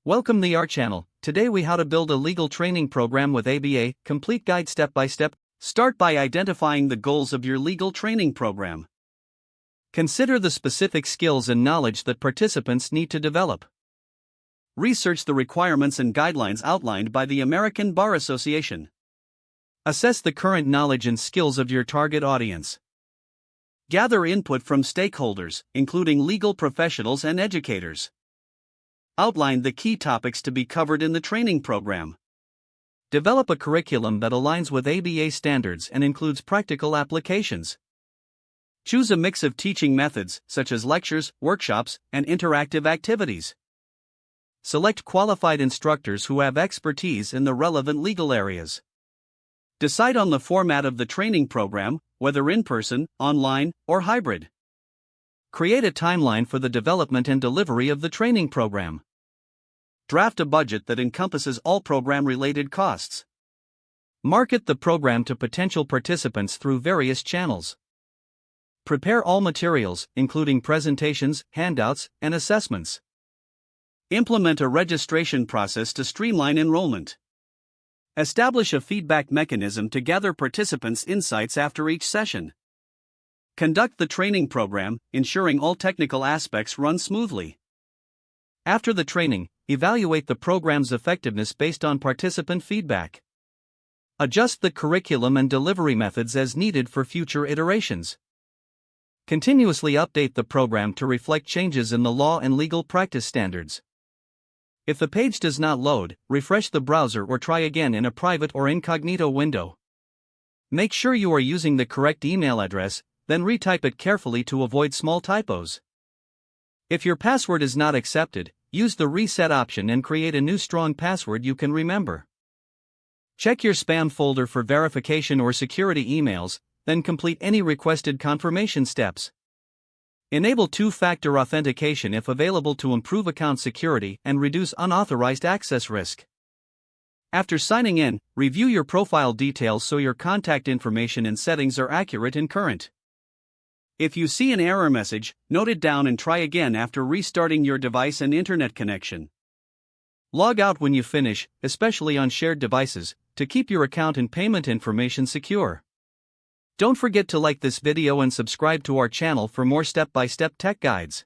Welcome to our channel. Today we how to build a legal training program with ABA, complete guide step by step. Start by identifying the goals of your legal training program. Consider the specific skills and knowledge that participants need to develop. Research the requirements and guidelines outlined by the American Bar Association. Assess the current knowledge and skills of your target audience. Gather input from stakeholders, including legal professionals and educators. Outline the key topics to be covered in the training program. Develop a curriculum that aligns with ABA standards and includes practical applications. Choose a mix of teaching methods, such as lectures, workshops, and interactive activities. Select qualified instructors who have expertise in the relevant legal areas. Decide on the format of the training program, whether in person, online, or hybrid. Create a timeline for the development and delivery of the training program. Draft a budget that encompasses all program-related costs. Market the program to potential participants through various channels. Prepare all materials, including presentations, handouts, and assessments. Implement a registration process to streamline enrollment. Establish a feedback mechanism to gather participants' insights after each session. Conduct the training program, ensuring all technical aspects run smoothly. After the training, evaluate the program's effectiveness based on participant feedback. Adjust the curriculum and delivery methods as needed for future iterations. Continuously update the program to reflect changes in the law and legal practice standards. If the page does not load, refresh the browser or try again in a private or incognito window. Make sure you are using the correct email address, then retype it carefully to avoid small typos. If your password is not accepted, use the reset option and create a new strong password you can remember. Check your spam folder for verification or security emails, then complete any requested confirmation steps. Enable two-factor authentication if available to improve account security and reduce unauthorized access risk. After signing in, review your profile details so your contact information and settings are accurate and current. If you see an error message, note it down and try again after restarting your device and internet connection. Log out when you finish, especially on shared devices, to keep your account and payment information secure. Don't forget to like this video and subscribe to our channel for more step-by-step tech guides.